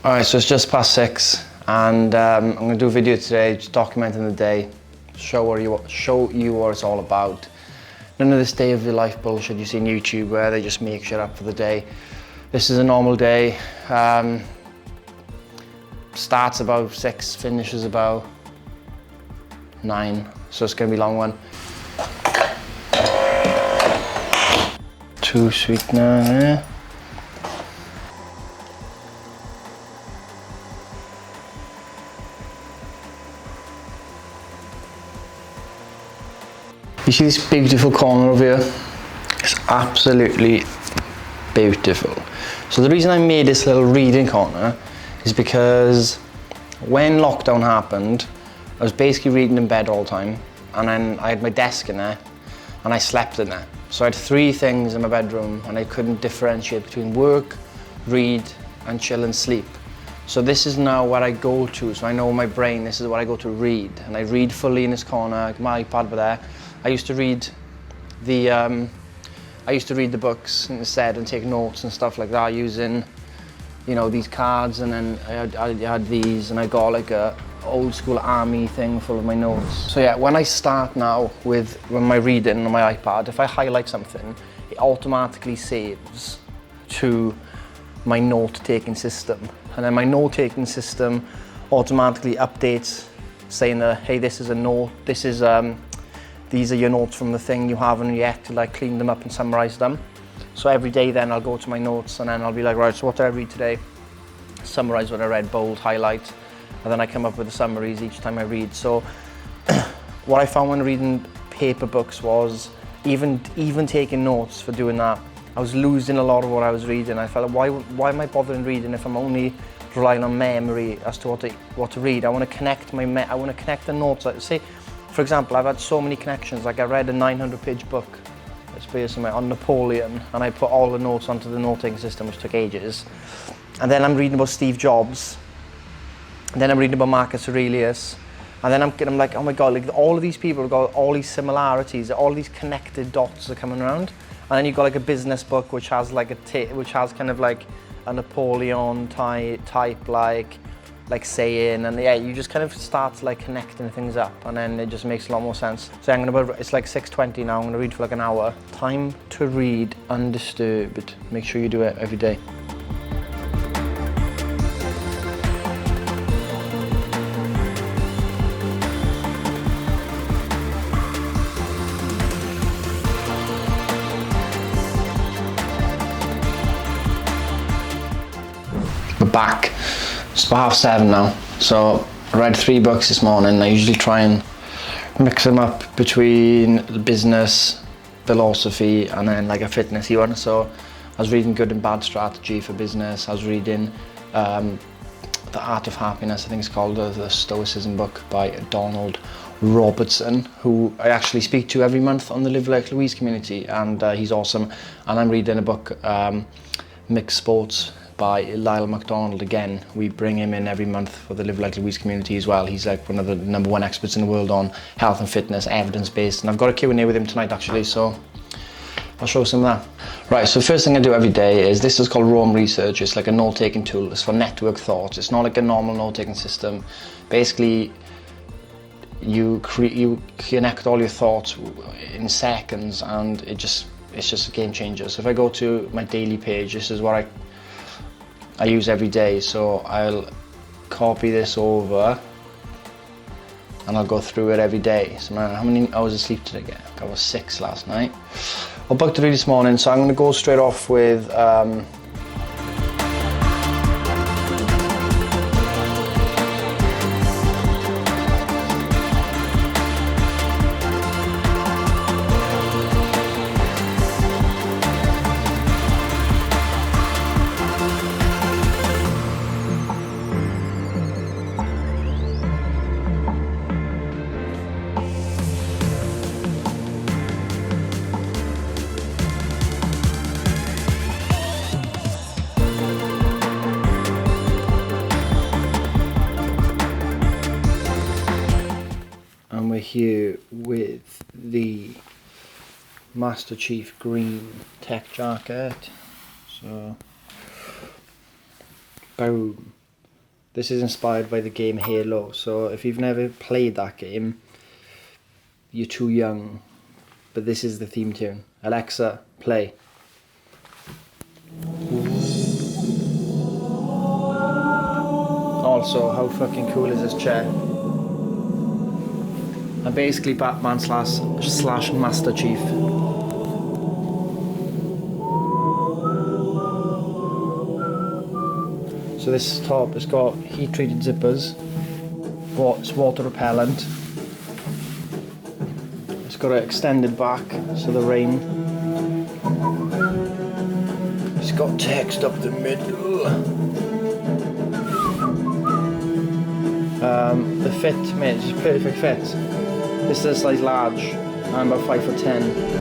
Alright, so it's just past 6 and I'm going to do a video today just documenting the day, show you what it's all about. None of this day of your life bullshit you see on YouTube where they just make shit up for the day. This is a normal day. Starts about 6, finishes about 9, so it's going to be a long one. 2 sweetener there. You see this beautiful corner over here? It's absolutely beautiful. So the reason I made this little reading corner is because when lockdown happened, I was basically reading in bed all the time, and then I had my desk in there and I slept in there. So I had 3 things in my bedroom and I couldn't differentiate between work, read and chill and sleep. So this is now what I go to. So I know my brain, this is what I go to read, and I read fully in this corner. My iPad over there. I used to read the books instead and take notes and stuff like that using, you know, these cards, and then I had these, and I got like a old school army thing full of my notes. So yeah, when I start now with my reading on my iPad, if I highlight something, it automatically saves to my note-taking system, and then my note-taking system automatically updates saying that, hey, this is a note, these are your notes from the thing you haven't yet, like clean them up and summarize them. So every day then I'll go to my notes and then I'll be like, right, so what did I read today? Summarize what I read, bold, highlight, and then I come up with the summaries each time I read. So what I found when reading paper books was, even taking notes for doing that, I was losing a lot of what I was reading. I felt like, why am I bothering reading if I'm only relying on memory as to what to read? I want to connect the notes. Say, for example, I've had so many connections. Like I read a 900-page book, it's basically on Napoleon, and I put all the notes onto the note-taking system, which took ages. And then I'm reading about Steve Jobs, and then I'm reading about Marcus Aurelius, and then I'm like, oh my God, like all of these people have got all these similarities, all these connected dots are coming around. And then you've got like a business book which has like which has kind of like a Napoleon type like saying, and yeah, you just kind of start like connecting things up, and then it just makes a lot more sense. So it's like 6:20 now, I'm gonna read for like an hour. Time to read undisturbed. Make sure you do it every day. We're back. It's about 7:30 now. So I read 3 books this morning. I usually try and mix them up between business, philosophy, and then like a fitnessy one. So I was reading Good and Bad Strategy for Business. I was reading The Art of Happiness, I think it's called, the Stoicism book by Donald Robertson, who I actually speak to every month on the Live Like Louise community, and he's awesome. And I'm reading a book, Mixed Sports, by Lyle McDonald. Again, we bring him in every month for the Live Like Louise community as well. He's like one of the #1 experts in the world on health and fitness, evidence-based, and I've got a Q&A with him tonight actually, so I'll show some of that. Right, so first thing I do every day is, this is called Rome Research. It's like a note-taking tool. It's for network thoughts. It's not like a normal note-taking system. Basically, you connect all your thoughts in seconds, and it's just a game changer. So if I go to my daily page, this is what I use every day. So I'll copy this over and I'll go through it every day. So man, how many hours of sleep did I get? I was 6 last night. I'm about to read this morning, so I'm going to go straight off with here with the Master Chief green tech jacket. So boom. This is inspired by the game Halo. So if you've never played that game, you're too young. But this is the theme tune. Alexa, play. Also, how fucking cool is this chair? I'm basically Batman slash Master Chief. So this top has got heat treated zippers. It's water repellent. It's got an extended back so the rain. It's got text up the middle. The fit, mate, it's a perfect fit. This is a size large. I'm about 5'10".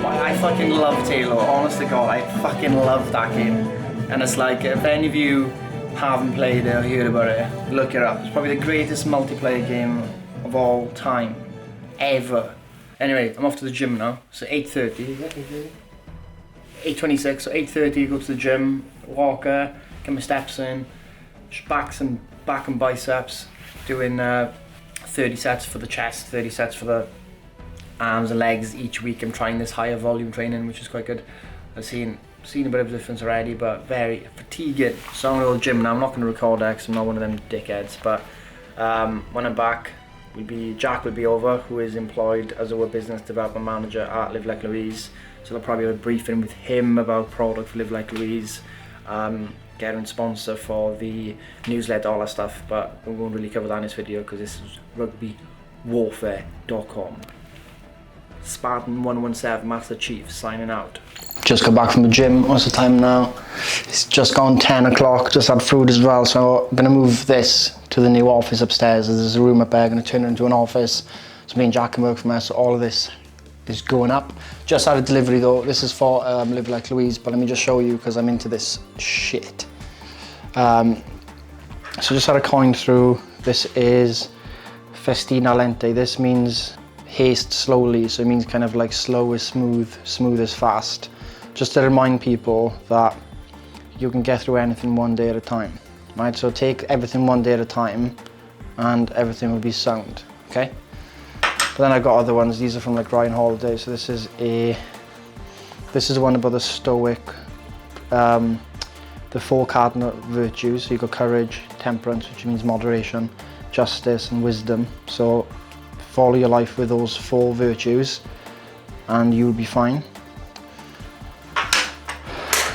I fucking loved Halo, honest to God, I fucking love that game. And it's like, if any of you haven't played it or heard about it, look it up. It's probably the greatest multiplayer game of all time, ever. Anyway, I'm off to the gym now, so 8:30, 8:26, so 8:30 go to the gym, walker, get my steps in, just back and biceps, doing 30 sets for the chest, 30 sets for the arms and legs each week. I'm trying this higher volume training, which is quite good. I've seen a bit of a difference already, but very fatiguing. So I'm gonna go to the gym now. I'm not gonna record that because I'm not one of them dickheads, but when I'm back, Jack will be over, who is employed as our business development manager at Live Like Louise. So I'll probably have a briefing with him about product for Live Like Louise, getting sponsor for the newsletter, all that stuff, but we won't really cover that in this video because this is rugbywarfare.com. Spartan 117 Master Chief signing out. Just got back from the gym. What's the time now? It's just gone 10 o'clock. Just had food as well, so I'm gonna move this to the new office upstairs. There's a room up there. I'm gonna turn it into an office. So me and Jack can work from there. So all of this is going up. Just had a delivery though. This is for Live Like Louise, but let me just show you because I'm into this shit. So just had a coin through. This is Festina Lente. This means haste slowly, so it means kind of like slow is smooth, smooth is fast. Just to remind people that you can get through anything one day at a time, right? So take everything one day at a time and everything will be sound, okay? But then I've got other ones. These are from like Ryan Holiday. So this is one about the Stoic, the 4 cardinal virtues. So you've got courage, temperance, which means moderation, justice and wisdom. So follow your life with those 4 virtues and you'll be fine.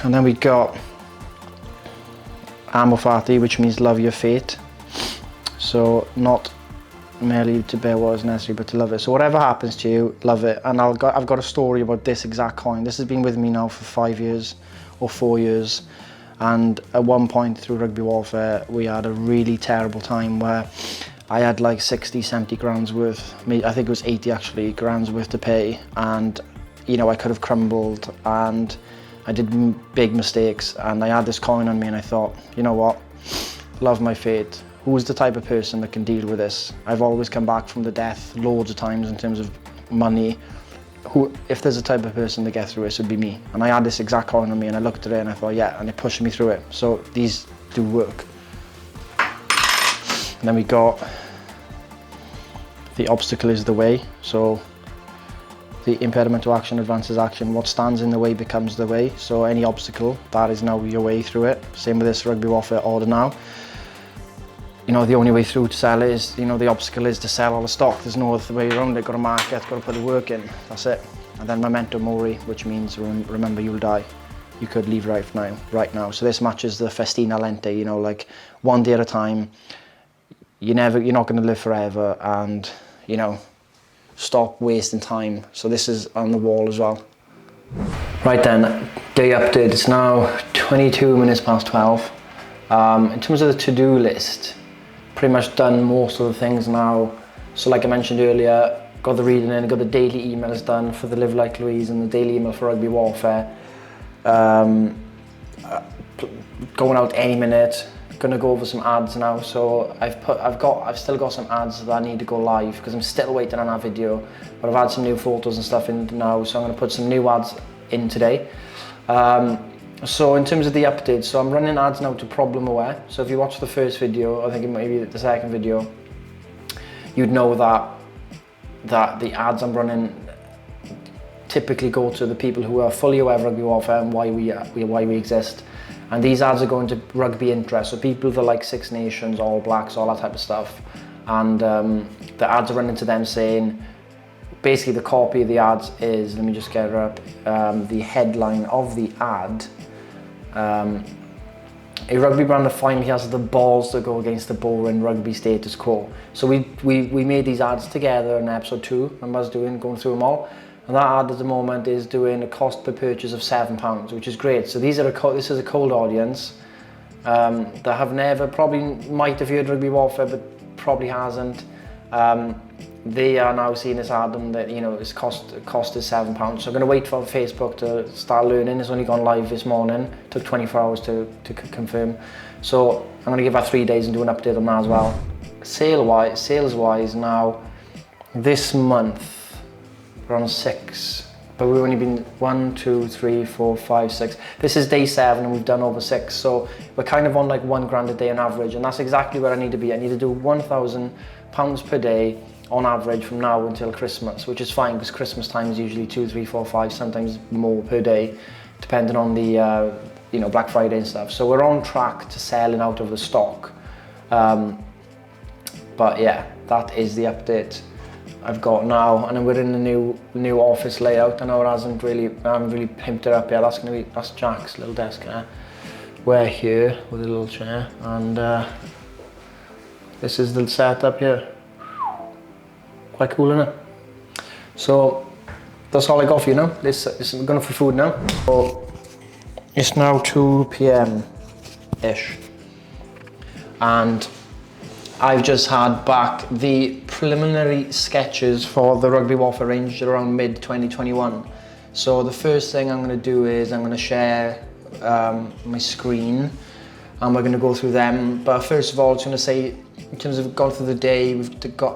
And then we got Amor Fati, which means love your fate. So not merely to bear what is necessary, but to love it. So whatever happens to you, love it. And I've got a story about this exact coin. This has been with me now for 5 years or 4 years. And at one point through Rugby Warfare, we had a really terrible time where I had like 60, 70 grand's worth, I think it was 80 actually, grand's worth to pay. And, you know, I could have crumbled and I did big mistakes. And I had this coin on me and I thought, you know what, love my fate. Who's the type of person that can deal with this? I've always come back from the death loads of times in terms of money. If there's a type of person to get through this, it would be me. And I had this exact coin on me and I looked at it and I thought, yeah, and it pushed me through it. So these do work. And then we got the obstacle is the way. So the impediment to action advances action. What stands in the way becomes the way. So any obstacle, that is now your way through it. Same with this Rugby Warfare order now. You know, the only way through to sell it is, you know, the obstacle is to sell all the stock. There's no other way around it. Got to market, got to put the work in. That's it. And then memento mori, which means remember you'll die. You could leave right now. So this matches the Festina Lente, you know, like one day at a time. You're not going to live forever, and you know, stop wasting time. So this is on the wall as well. Right then, day update. It's now 22 minutes past 12. In terms of the to-do list, pretty much done most of the things now. So like I mentioned earlier, got the reading in, got the daily emails done for the Live Like Louise and the daily email for Rugby Warfare. Going out any minute. gonna go over some ads now. So I've still got some ads that I need to go live because I'm still waiting on that video, but I've had some new photos and stuff in now, so I'm gonna put some new ads in today. So in terms of the updates, so I'm running ads now to Problem Aware. So if you watch the first video, I think it might be the second video, you'd know that the ads I'm running typically go to the people who are fully aware of rugby warfare and why we exist. And these ads are going to rugby interest, so people that like Six Nations, All Blacks, all that type of stuff. And the ads are running to them saying, basically the copy of the ads is, let me just get her up, the headline of the ad, a rugby brand that finally has the balls to go against the boring rugby status quo. So we made these ads together in episode 2, I was going through them all. And that ad at the moment is doing a cost per purchase of £7, which is great. So this is a cold audience that have never, probably might have heard rugby warfare, but probably hasn't. They are now seeing this ad and that, you know, its cost is £7. So I'm going to wait for Facebook to start learning. It's only gone live this morning. It took 24 hours to confirm. So I'm going to give that 3 days and do an update on that as well. Sales wise now, this month, we're on 6, but we've only been 1, 2, 3, 4, 5, 6. This is day 7 and we've done over 6. So we're kind of on like £1 a day on average, and that's exactly where I need to be. I need to do £1,000 per day on average from now until Christmas, which is fine because Christmas time is usually 2, 3, 4, 5, sometimes more per day, depending on the you know, Black Friday and stuff. So we're on track to selling out of the stock. But yeah, that is the update I've got now, and then we're in the new office layout. I know I haven't really pimped it up yet. That's Jack's little desk. We're here with a little chair, and this is the setup here. Quite cool, isn't it? So that's all I got for you now. We're going for food now. So it's now 2 p.m. ish, and I've just had back the preliminary sketches for the Rugby Warfare range around mid-2021. So the first thing I'm going to do is I'm going to share my screen and we're going to go through them. But first of all, I was going to say, in terms of going through the day,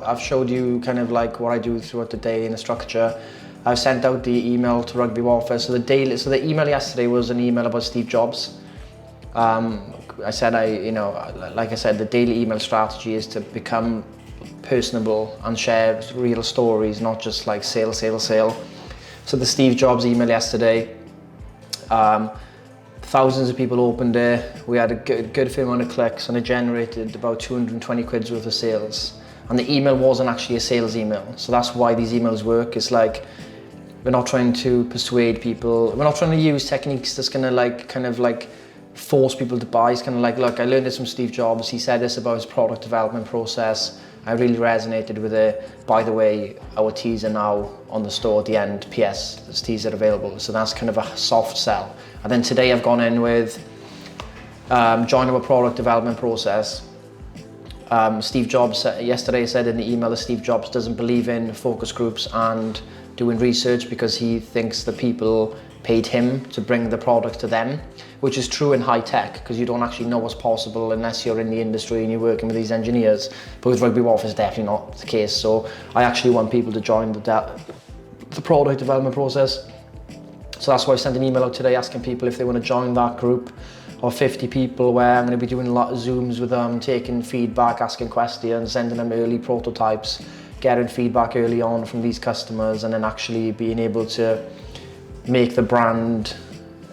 I've showed you kind of like what I do throughout the day in the structure. I've sent out the email to Rugby Warfare. So the email yesterday was an email about Steve Jobs. I said, like I said, the daily email strategy is to become personable and share real stories, not just like sale. So the Steve Jobs email yesterday, thousands of people opened it. We had a good fair amount of clicks and it generated about 220 quid's worth of sales. And the email wasn't actually a sales email. So that's why these emails work. It's like, we're not trying to persuade people. We're not trying to use techniques that's gonna kind of force people to buy. It's kind of like, look, I learned this from Steve Jobs. He said this about his product development process. I really resonated with it. By the way, our teas are now on the store at the end. PS, there's teas are available. So that's kind of a soft sell. And then today I've gone in with join our product development process. Steve Jobs yesterday said in the email that Steve Jobs doesn't believe in focus groups and doing research because he thinks that people paid him to bring the product to them, which is true in high tech because you don't actually know what's possible unless you're in the industry and you're working with these engineers. But with Rugby Warfare, it's definitely not the case. So I actually want people to join the product development process. So that's why I sent an email out today asking people if they want to join that group of 50 people where I'm going to be doing a lot of Zooms with them, taking feedback, asking questions, sending them early prototypes, getting feedback early on from these customers, and then actually being able to make the brand,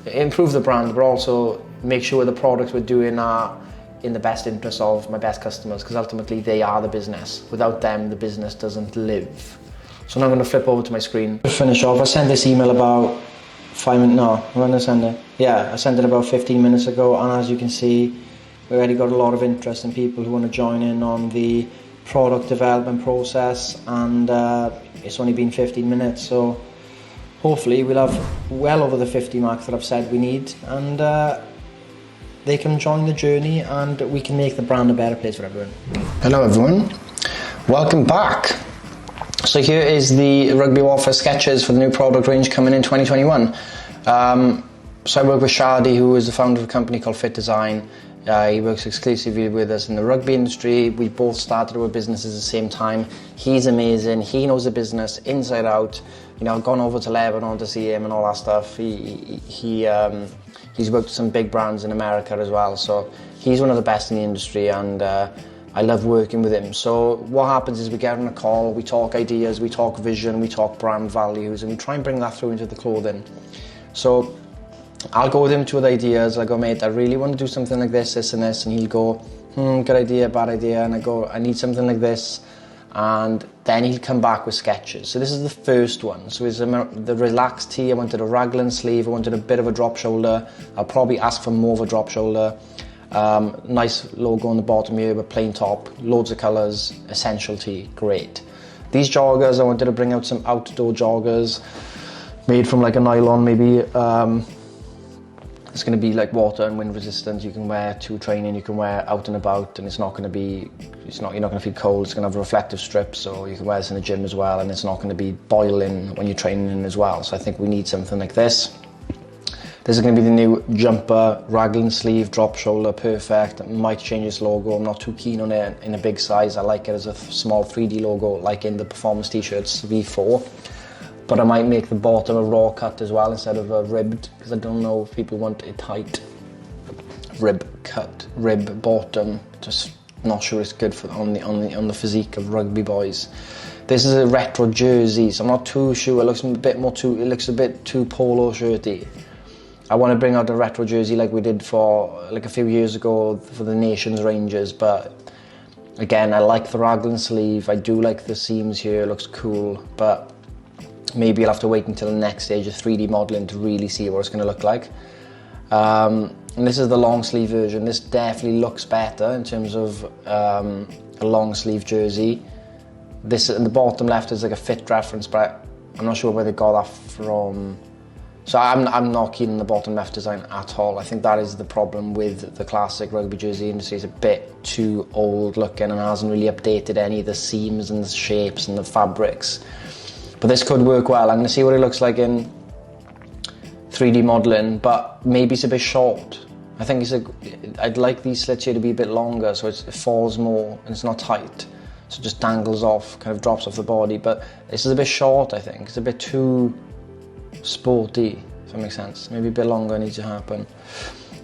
improve the brand, but also make sure the products we're doing are in the best interest of my best customers, because ultimately they are the business. Without them, the business doesn't live. So now I'm going to flip over to my screen. To finish off, I sent this email about 5 minutes, no, when did I send it? Yeah, I sent it about 15 minutes ago, and as you can see, we already got a lot of interest in people who want to join in on the product development process, and it's only been 15 minutes, so hopefully we'll have well over the 50 mark that I've said we need, and they can join the journey and we can make the brand a better place for everyone. Hello everyone, welcome back. So here is the Rugby Warfare sketches for the new product range coming in 2021. So I work with Shadi, who is the founder of a company called Fit Design. He works exclusively with us in the rugby industry. We both started our businesses at the same time. He's amazing. He knows the business inside out. You know, I've gone over to Lebanon to see him and all that stuff. He's worked with some big brands in America as well. So he's one of the best in the industry, and I love working with him. So what happens is we get on a call, we talk ideas, we talk vision, we talk brand values, and we try and bring that through into the clothing. So I'll go with him with ideas. I go, mate, I really want to do something like this, this and this. And he'll go, good idea, bad idea. And I go, I need something like this. And then he'll come back with sketches. So this is the first one. So it's the relaxed tee. I wanted a raglan sleeve. I wanted a bit of a drop shoulder. I'll probably ask for more of a drop shoulder. Nice logo on the bottom here, but plain top. Loads of colours. Essential tee. Great. These joggers, I wanted to bring out some outdoor joggers made from like a nylon maybe. It's going to be like water and wind resistant. You can wear to training, you can wear out and about, and it's not going to be, you're not going to feel cold. It's going to have reflective strips, so you can wear this in the gym as well, and it's not going to be boiling when you're training as well. So I think we need something like this. This is going to be the new jumper, raglan sleeve, drop shoulder, perfect. Might change this logo. I'm not too keen on it in a big size. I like it as a small 3D logo, like in the performance t-shirts V4. But I might make the bottom a raw cut as well instead of a ribbed, because I don't know if people want a tight rib cut, rib bottom. Just not sure it's good for on the physique of rugby boys. This is a retro jersey, so I'm not too sure. It looks a bit too polo shirty. I want to bring out a retro jersey like we did for like a few years ago for the Nations Rangers, but again, I like the raglan sleeve. I do like the seams here. It looks cool, but maybe you'll have to wait until the next stage of 3D modelling to really see what it's going to look like. And this is the long sleeve version. This definitely looks better in terms of a long sleeve jersey. This in the bottom left is like a fit reference, but I'm not sure where they got that from. So I'm not keen on the bottom left design at all. I think that is the problem with the classic rugby jersey industry. It's a bit too old looking and hasn't really updated any of the seams and the shapes and the fabrics. But this could work well. I'm going to see what it looks like in 3D modelling, but maybe it's a bit short. I think I'd like these slits here to be a bit longer so it falls more and it's not tight. So it just dangles off, kind of drops off the body. But this is a bit short, I think. It's a bit too sporty, if that makes sense. Maybe a bit longer needs to happen.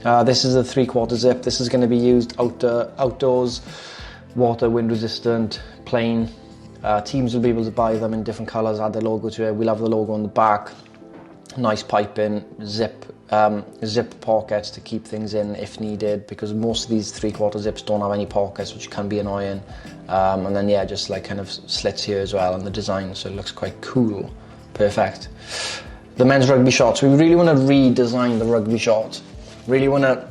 This is a 3/4 zip. This is going to be used outdoors, water, wind resistant, plain. Teams will be able to buy them in different colours, add their logo to it. We'll have the logo on the back, nice piping, zip pockets to keep things in if needed, because most of these 3/4 zips don't have any pockets, which can be annoying. And then yeah, just like kind of slits here as well in the design, so it looks quite cool. Perfect. The men's rugby shorts. We really want to redesign the rugby shorts. Really want to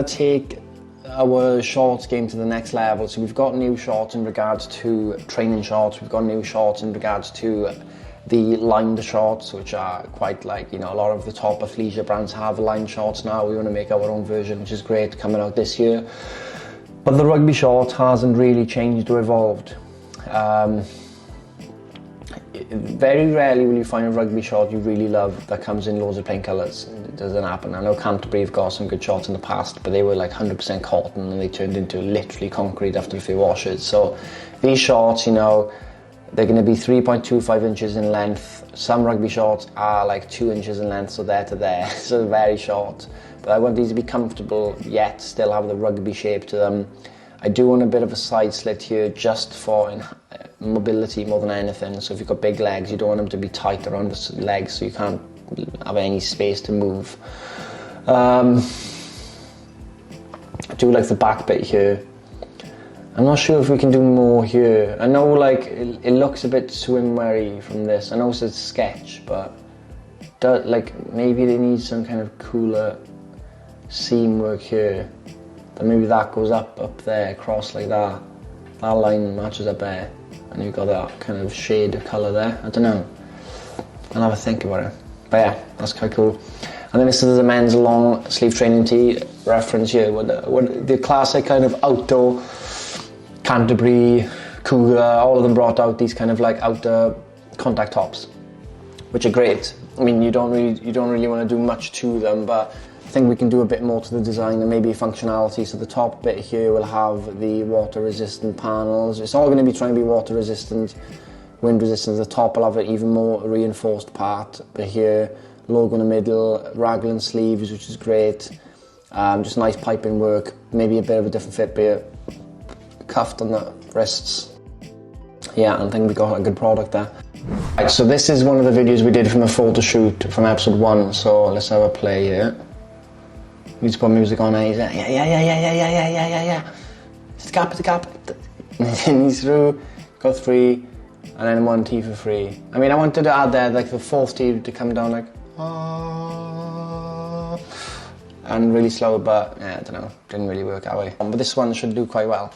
take our shorts game to the next level. So we've got new shorts in regards to training shorts. We've got new shorts in regards to the lined shorts, which are quite like, you know, a lot of the top athleisure brands have lined shorts now. We want to make our own version, which is great, coming out this year. But the rugby short hasn't really changed or evolved. Very rarely will you find a rugby short you really love that comes in loads of plain colours. It doesn't happen. I know Canterbury have got some good shorts in the past, but they were like 100% cotton and they turned into literally concrete after a few washes. So these shorts, you know, they're going to be 3.25 inches in length. Some rugby shorts are like 2 inches in length, so there to there, so very short. But I want these to be comfortable yet still have the rugby shape to them. I do want a bit of a side slit here just for mobility more than anything. So if you've got big legs, you don't want them to be tight around the legs so you can't have any space to move. I do like the back bit here. I'm not sure if we can do more here. I know like it looks a bit swimwear-y from this. I know it's a sketch, but like maybe they need some kind of cooler seam work here. Then maybe that goes up there, across like that. That line matches up there. And you've got that kind of shade of colour there. I don't know. I'll have a think about it. But yeah, that's quite cool. And then this is the men's long sleeve training tee reference here. What the classic kind of outdoor Canterbury, Cougar, all of them brought out these kind of like outdoor contact tops, which are great. I mean, you don't really want to do much to them, but I think we can do a bit more to the design and maybe functionality. So the top bit here will have the water resistant panels. It's all going to be trying to be water resistant, wind resistant. The top will have an even more reinforced part, but here, logo in the middle, raglan sleeves, which is great. Just nice piping work, maybe a bit of a different fit, be cuffed on the wrists. Yeah, I think we got a good product there. Right, so this is one of the videos we did from a photo shoot from episode 1, so let's have a play here. We just put music on and he's like, yeah. It's the gap. And he's through, got 3, and then 1 T for free. I mean, I wanted to add there, like the 4th T to come down like, and really slow, but yeah, I don't know, didn't really work that way. But this one should do quite well.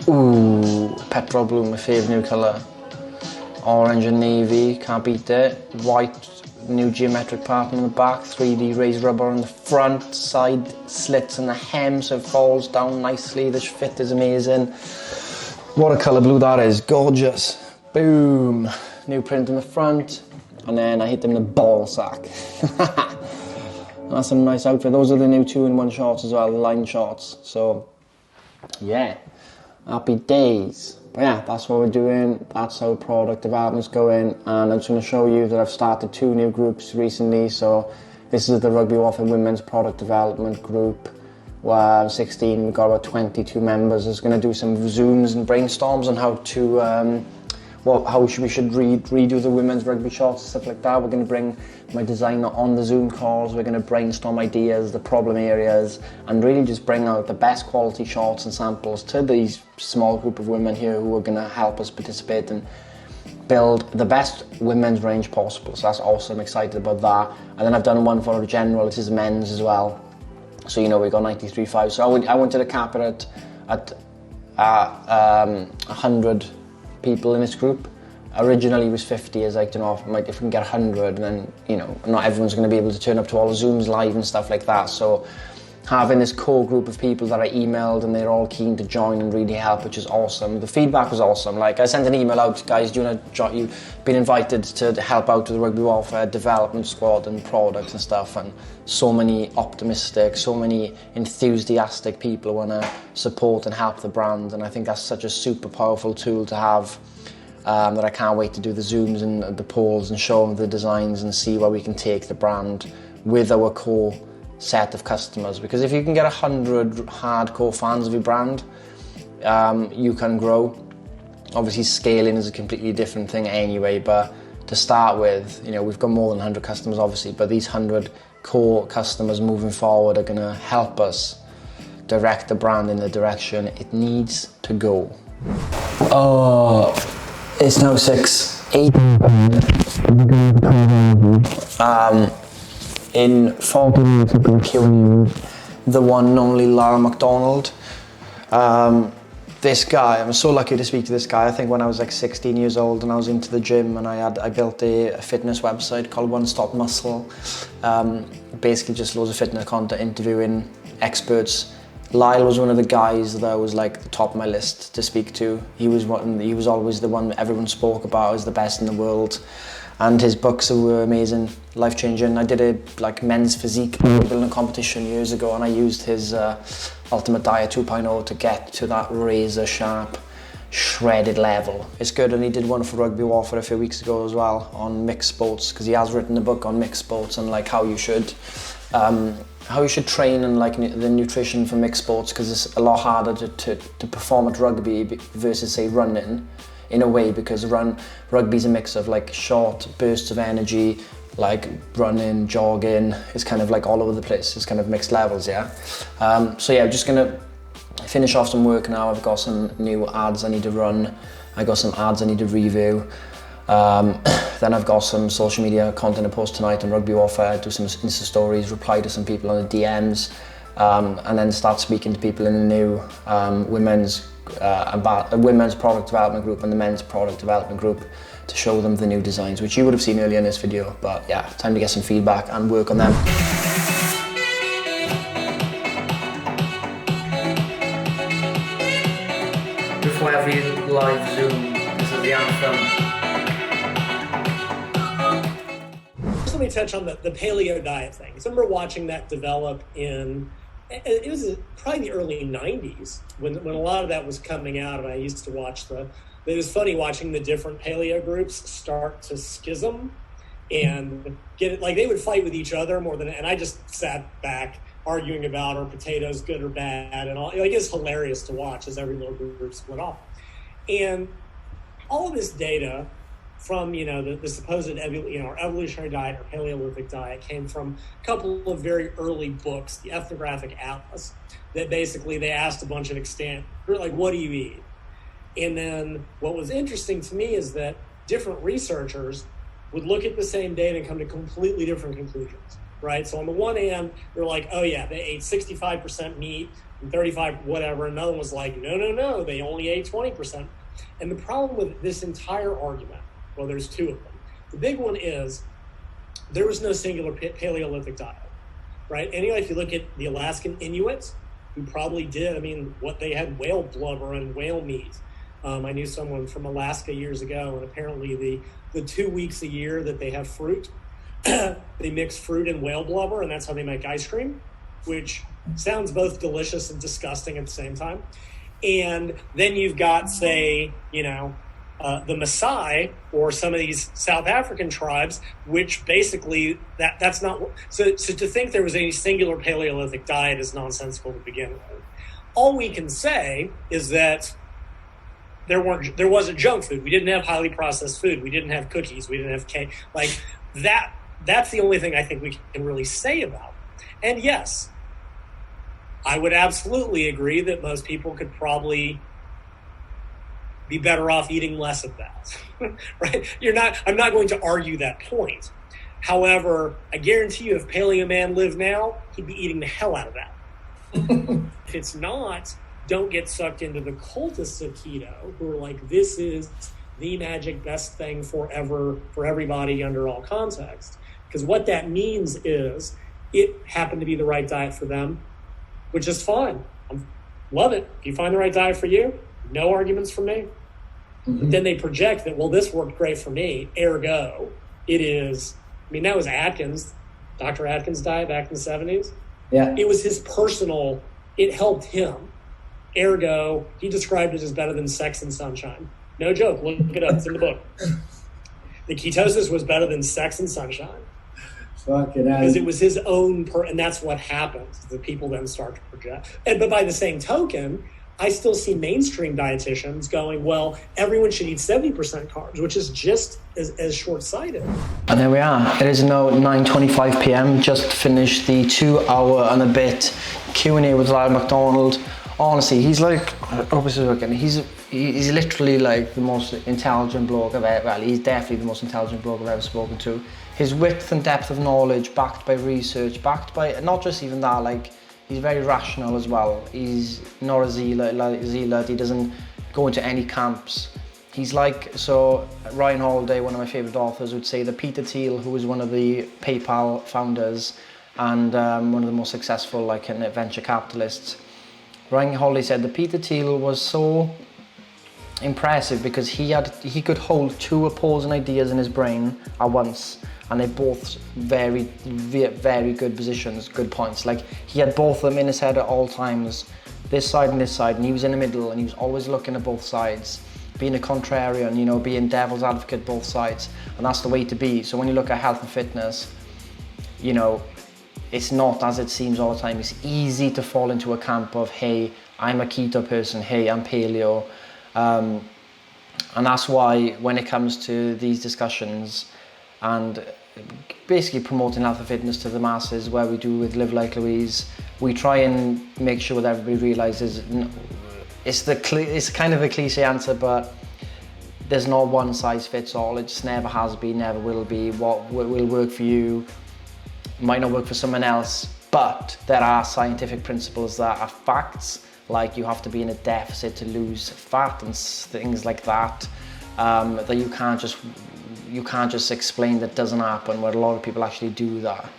Ooh, petrol blue, my favourite new colour. Orange and navy, can't beat it. White, new geometric pattern on the back, 3D raised rubber on the front, side slits in the hem so it falls down nicely. This fit is amazing. What a colour blue that is, gorgeous. Boom, new print on the front, and then I hit them in a ball sack. That's a nice outfit. Those are the new 2-in-1 shorts as well, the line shorts. So, yeah. Happy days. But yeah, that's what we're doing. That's how product development's going. And I'm just going to show you that I've started 2 new groups recently. So this is the Rugby Warfare Women's Product Development Group. Where 16, we've got about 22 members. I was going to do some Zooms and brainstorms on how to, how we should redo the women's rugby shorts and stuff like that. We're going to bring my designer on the Zoom calls. We're going to brainstorm ideas, the problem areas, and really just bring out the best quality shorts and samples to these small group of women here who are going to help us participate and build the best women's range possible. So that's awesome, I'm excited about that. And then I've done one for a general, this is men's as well. So you know, we got 93.5. So I wanted to cap it at 100 people in this group. Originally it was 50, as like, you know, if we can get 100, then, you know, not everyone's going to be able to turn up to all the Zooms live and stuff like that. So having this core group of people that I emailed and they're all keen to join and really help, which is awesome. The feedback was awesome. Like, I sent an email out, guys, do you want to join? You've been invited to help out with the Rugby Warfare development squad and products and stuff, and so many optimistic, so many enthusiastic people want to support and help the brand, and I think that's such a super powerful tool to have. That I can't wait to do the Zooms and the polls and show them the designs and see where we can take the brand with our core set of customers. Because if you can get 100 hardcore fans of your brand, you can grow. Obviously scaling is a completely different thing anyway, but to start with, you know, we've got more than 100 customers obviously, but these 100 core customers moving forward are going to help us direct the brand in the direction it needs to go. It's now 6:08. In 40 minutes I'm going to kill you, the one and only Lara McDonald. This guy, I'm so lucky to speak to this guy. I think when I was like 16 years old and I was into the gym and I built a fitness website called One Stop Muscle. Basically just loads of fitness content, interviewing experts. Lyle was one of the guys that was like the top of my list to speak to. He was always the one that everyone spoke about as the best in the world. And his books were amazing, life-changing. I did a men's physique building competition years ago, and I used his Ultimate Diet 2.0 to get to that razor sharp, shredded level. It's good, and he did one for Rugby Warfare a few weeks ago as well on mixed sports, because he has written a book on mixed sports and like how you should train and like the nutrition for mixed sports, because it's a lot harder to perform at rugby versus say running. In a way, because rugby's a mix of like short bursts of energy, like running, jogging. It's kind of like all over the place. It's kind of mixed levels, yeah. So yeah, I'm just gonna finish off some work now. I've got some new ads I need to run. I got some ads I need to review. Then I've got some social media content to post tonight on Rugby Warfare. Do some Insta stories, reply to some people on the DMs, and then start speaking to people in the new women's product development group and the men's product development group to show them the new designs, which you would have seen earlier in this video. But yeah, time to get some feedback and work on them. Before every live Zoom, this is the anthem. let me touch on the paleo diet thing. So I remember watching that develop it was probably the early 90s when a lot of that was coming out, and I used to watch it was funny watching the different paleo groups start to schism and get it, like they would fight with each other more than, and I just sat back arguing about are potatoes good or bad and all. Like, it's hilarious to watch as every little group split off. And all of this data from, the supposed, our evolutionary diet or Paleolithic diet came from a couple of very early books, the Ethnographic Atlas, that basically they asked a bunch of extant, like, what do you eat? And then what was interesting to me is that different researchers would look at the same data and come to completely different conclusions, right? So on the one hand, they're like, oh yeah, they ate 65% meat and 35 whatever. Another one was like, no, they only ate 20%. And the problem with this entire argument, well, there's two of them. The big one is there was no singular Paleolithic diet, right? Anyway, if you look at the Alaskan Inuits, who probably did, what they had whale blubber and whale meat. I knew someone from Alaska years ago, and apparently the 2 weeks a year that they have fruit, they mix fruit and whale blubber, and that's how they make ice cream, which sounds both delicious and disgusting at the same time. And then you've got, say, the Maasai or some of these South African tribes, which basically that's not so to think there was any singular Paleolithic diet is nonsensical to begin with. All we can say is that there wasn't junk food. We didn't have highly processed food. We didn't have cookies. We didn't have cake. Like that. That's the only thing I think we can really say about it. And yes, I would absolutely agree that most people could probably be better off eating less of that, right? I'm not going to argue that point. However, I guarantee you if Paleo Man lived now, he'd be eating the hell out of that. If it's not, don't get sucked into the cultists of keto who are like, this is the magic best thing forever for everybody under all context. Because what that means is it happened to be the right diet for them, which is fine. Love it. If you find the right diet for you, no arguments from me. Mm-hmm. But then they project that, well, this worked great for me, ergo, it is, that was Atkins, Dr. Atkins' diet back in the 70s. Yeah. It was his personal, it helped him. Ergo, he described it as better than sex and sunshine. No joke, look it up, it's in the book. The ketosis was better than sex and sunshine. Because it was his own, and that's what happens. The people then start to project. But by the same token, I still see mainstream dietitians going, well, everyone should eat 70% carbs, which is just as short-sighted. And there we are. It is now 9:25 p.m. Just finished the 2-hour and a bit Q&A with Lyle McDonald. Honestly, he's like, he's literally like the most intelligent bloke I've ever, well, he's definitely the most intelligent bloke I've ever spoken to. His width and depth of knowledge, backed by research, backed by, not just even that, like, he's very rational as well. He's not a zealot, he doesn't go into any camps. He's like, so Ryan Holiday, one of my favourite authors, would say that Peter Thiel, who was one of the PayPal founders and one of the most successful venture capitalists, Ryan Holiday said that Peter Thiel was so impressive because he could hold two opposing ideas in his brain at once, and they both very, very good positions, good points. Like, he had both of them in his head at all times, this side and this side, and he was in the middle, and he was always looking at both sides, being a contrarian, being devil's advocate both sides, and that's the way to be. So when you look at health and fitness, it's not as it seems all the time. It's easy to fall into a camp of, hey, I'm a keto person, hey, I'm paleo. And that's why when it comes to these discussions and basically promoting health and fitness to the masses, where we do with Live Like Louise, we try and make sure that everybody realises it's kind of a cliche answer, but there's no one size fits all. It just never has been, never will be. What will work for you might not work for someone else, but there are scientific principles that are facts, like you have to be in a deficit to lose fat and things like that, that you can't just explain that doesn't happen, where a lot of people actually do that.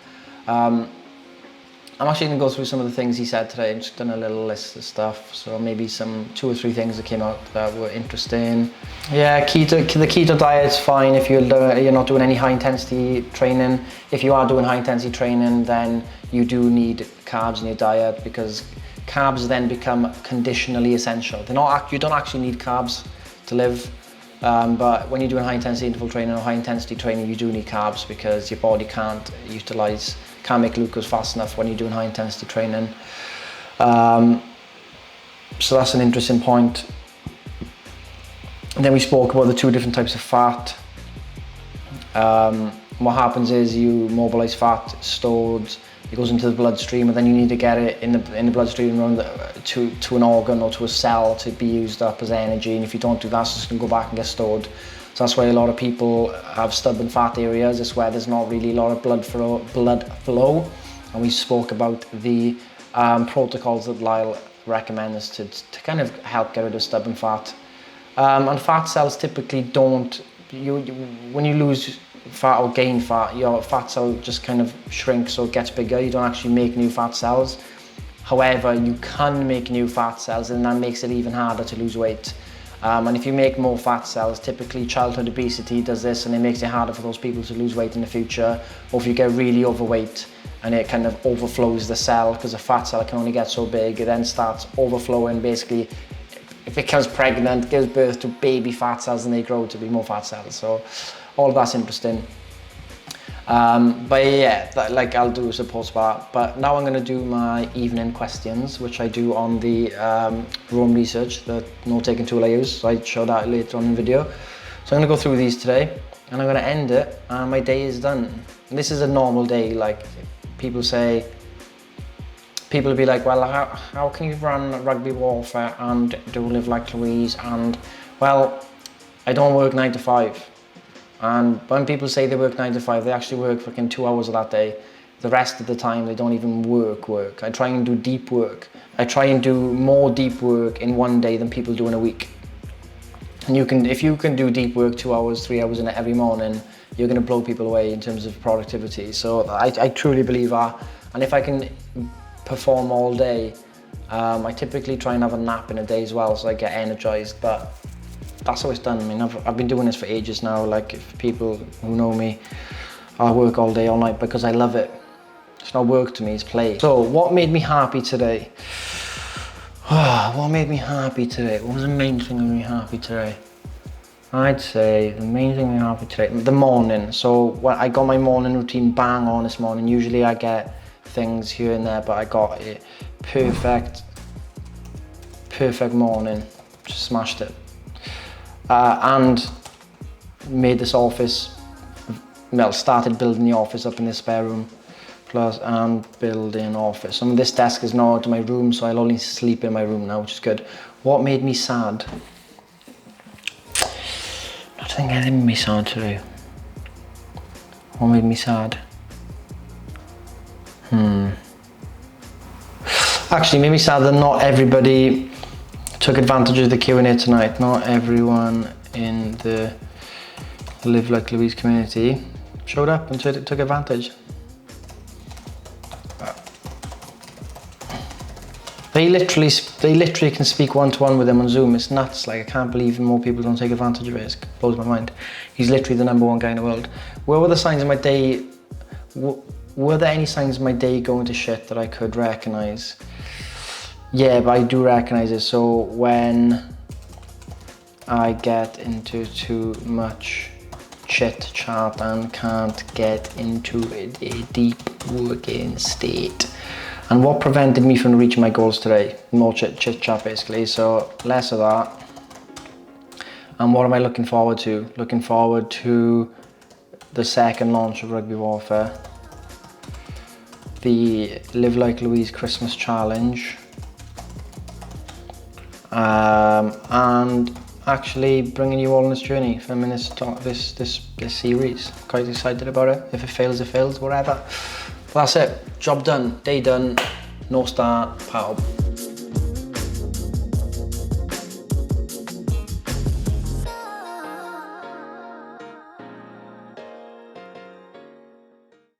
I'm actually going to go through some of the things he said today. I've just done a little list of stuff, so maybe some 2 or 3 things that came out that were interesting. Yeah, the keto diet's fine if you're not doing any high intensity training. If you are doing high intensity training, then you do need carbs in your diet, because carbs then become conditionally essential. You don't actually need carbs to live, but when you're doing high intensity interval training or high intensity training, you do need carbs, because your body can't make glucose fast enough when you're doing high intensity training. So that's an interesting point. And then we spoke about the 2 different types of fat. What happens is you mobilize fat, it's stored, it goes into the bloodstream, and then you need to get it in the bloodstream around to an organ or to a cell to be used up as energy. And if you don't do that, it's just going to go back and get stored. So that's why a lot of people have stubborn fat areas. It's where there's not really a lot of blood flow. And we spoke about the protocols that Lyle recommends to kind of help get rid of stubborn fat. And fat cells typically don't, when you lose fat or gain fat, your fat cell just kind of shrinks or gets bigger. You don't actually make new fat cells. However, you can make new fat cells, and that makes it even harder to lose weight. And if you make more fat cells, typically childhood obesity does this, and it makes it harder for those people to lose weight in the future. Or if you get really overweight and it kind of overflows the cell, because a fat cell can only get so big, it then starts overflowing. Basically, it becomes pregnant, gives birth to baby fat cells, and they grow to be more fat cells. So all of that's interesting. But yeah, I'll do a post bar. But now I'm going to do my evening questions, which I do on the Rome research, the note-taking tool I use. So I show that later on in the video. So I'm going to go through these today, and I'm going to end it, and my day is done. And this is a normal day. Like people will be like, well, how can you run Rugby Warfare and do Live Like Louise? And well, I don't work 9 to 5. And when people say they work 9 to 5, they actually work fucking 2 hours of that day. The rest of the time, they don't even work. I try and do deep work. I try and do more deep work in one day than people do in a week. And if you can do deep work 2 hours, 3 hours in it every morning, you're going to blow people away in terms of productivity. So I truly believe that. And if I can perform all day, I typically try and have a nap in a day as well, so I get energized. But that's how it's done. I mean, I've been doing this for ages now. Like, if people who know me, I work all day, all night, because I love it. It's not work to me, it's play. So what made me happy today? What made me happy today? What was the main thing that made me happy today? I'd say the main thing that made me happy today, the morning. So when I got my morning routine bang on this morning. Usually I get things here and there, but I got it perfect morning. Just smashed it. And made this office, started building the office up in this spare room, and building office. And this desk is now out of my room, so I'll only sleep in my room now, which is good. What made me sad? I don't think anything made me sad today. What made me sad? Actually, made me sad that not everybody took advantage of the Q&A tonight. Not everyone in the Live Like Louise community showed up and took advantage. They literally can speak one-to-one with him on Zoom. It's nuts. Like, I can't believe more people don't take advantage of it. It blows my mind. He's literally the #1 guy in the world. Where were the signs of my day? Were there any signs of my day going to shit that I could recognize? Yeah, but I do recognize it. So when I get into too much chit chat and can't get into a deep working state. And what prevented me from reaching my goals today? More chit chat basically, so less of that. And what am I looking forward to? Looking forward to the second launch of Rugby Warfare, the Live Like Louise Christmas Challenge, and actually bringing you all on this journey, filming this series. Quite excited about it. If it fails, whatever. But that's it. Job done. Day done. No start. Pow.